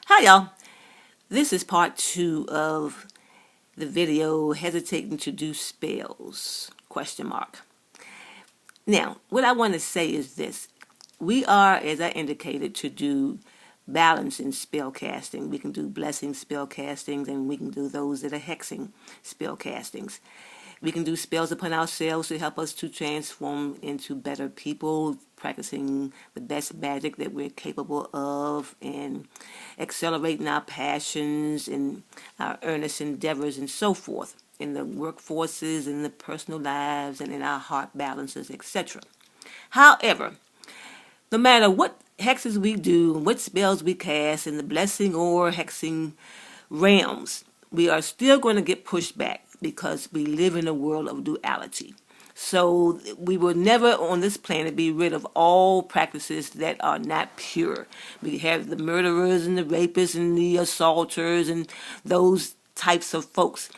Hi y'all. This is part 2 of the video hesitating to do spells question mark. Now, what I want to say is this. We are, as I indicated, to do balancing spell casting. We can do blessing spell castings and we can do those that are hexing spell castings. We can do spells upon ourselves to help us to transform into better people, practicing the best magic that we're capable of and accelerating our passions and our earnest endeavors and so forth in the workforces, in the personal lives, and in our heart balances, etc. However, no matter what hexes we do, what spells we cast in the blessing or hexing realms, we are still going to get pushed back because we live in a world of duality. So we will never on this planet be rid of all practices that are not pure. We have the murderers and the rapists and the assaulters and those types of folks.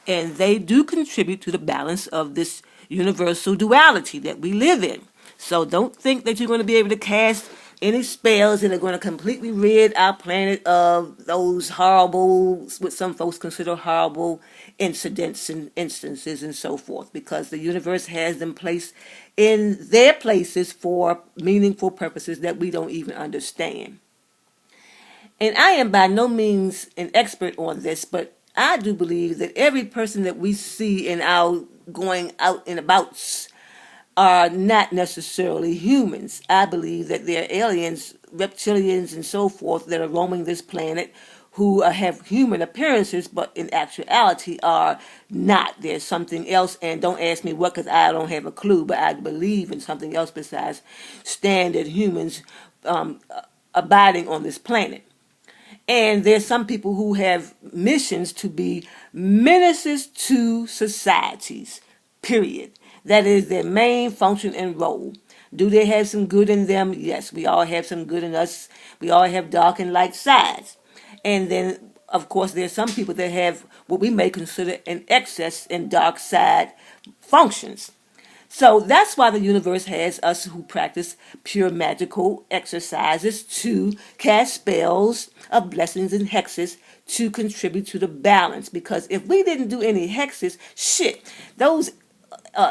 And they do contribute to the balance of this universal duality that we live in. So don't think that you're going to be able to cast any spells that are going to completely rid our planet of those horrible, what some folks consider horrible incidents and instances and so forth, because the universe has them placed in their places for meaningful purposes that we don't even understand. And I am by no means an expert on this, but I do believe that every person that we see in our going out and abouts are not necessarily humans. I believe that they're aliens, reptilians, and so forth that are roaming this planet who have human appearances, but in actuality are not. There's something else, and don't ask me what, because I don't have a clue, but I believe in something else besides standard humans abiding on this planet. And there's some people who have missions to be menaces to societies, period. That is their main function and role. Do they have some good in them? Yes, we all have some good in us. We all have dark and light sides. And then, of course, there's some people that have what we may consider an excess and dark side functions. So that's why the universe has us who practice pure magical exercises to cast spells of blessings and hexes to contribute to the balance. Because if we didn't do any hexes, shit, those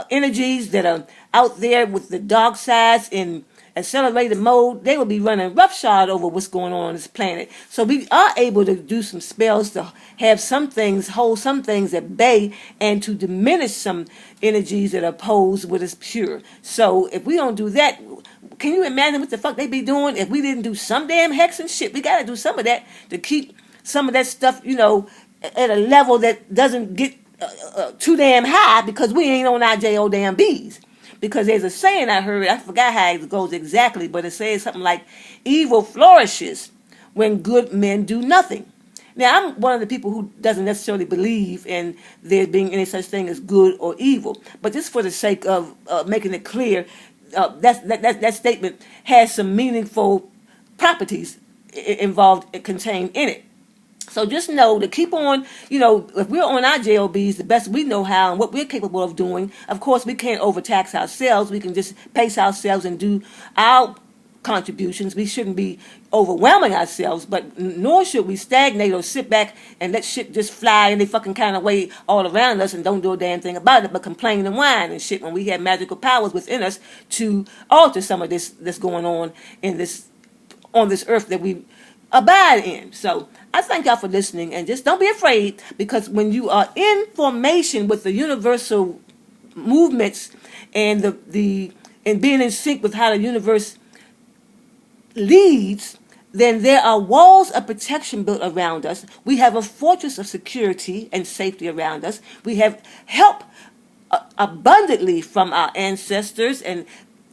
energies that are out there with the dark sides in accelerated mode, they will be running roughshod over what's going on this planet. So we are able to do some spells to have some things, hold some things at bay, and to diminish some energies that are opposed what is pure. So if we don't do that, can you imagine what the fuck they be doing if we didn't do some damn hex and shit? We got to do some of that to keep some of that stuff, at a level that doesn't get too damn high, because we ain't on our J.O. damn B's. Because there's a saying I heard, I forgot how it goes exactly, but it says something like, evil flourishes when good men do nothing. Now, I'm one of the people who doesn't necessarily believe in there being any such thing as good or evil. But just for the sake of making it clear, that statement has some meaningful properties involved, contained in it. So just know to keep on, if we're on our JOBs the best we know how and what we're capable of doing. Of course, we can't overtax ourselves. We can just pace ourselves and do our contributions. We shouldn't be overwhelming ourselves, but nor should we stagnate or sit back and let shit just fly any fucking kind of way all around us and don't do a damn thing about it, but complain and whine and shit when we have magical powers within us to alter some of this that's going on on this earth that we abide in. So I thank y'all for listening, and just don't be afraid, because when you are in formation with the universal movements and and being in sync with how the universe leads, then there are walls of protection built around us. We have a fortress of security and safety around us. We have help abundantly from our ancestors and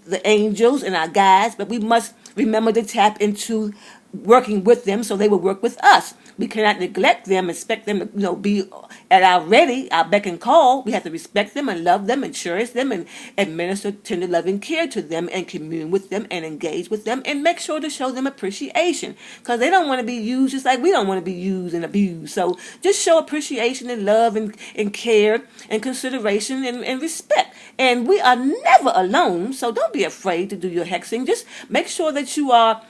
the angels and our guides, but we must remember to tap into working with them so they will work with us. We cannot neglect them, expect them to be at our ready, our beck and call. We have to respect them and love them and cherish them and administer tender loving care to them and commune with them and engage with them and make sure to show them appreciation, because they don't want to be used just like we don't want to be used and abused. So just show appreciation and love and care and consideration and respect. And we are never alone, so don't be afraid to do your hexing. Just make sure that you are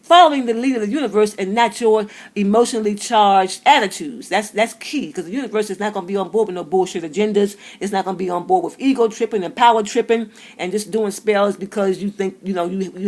following the lead of the universe and not your emotionally charged attitudes. That's key, because the universe is not going to be on board with no bullshit agendas. It's not going to be on board with ego tripping and power tripping and just doing spells because you think you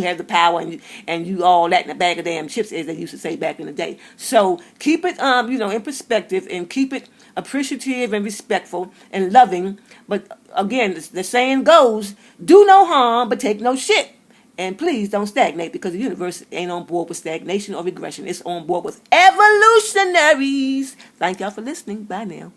have the power and you all that in a bag of damn chips, as they used to say back in the day. So keep it in perspective and keep it appreciative and respectful and loving. But again, the saying goes, do no harm but take no shit. And please don't stagnate, because the universe ain't on board with stagnation or regression. It's on board with evolutionaries. Thank y'all for listening. Bye now.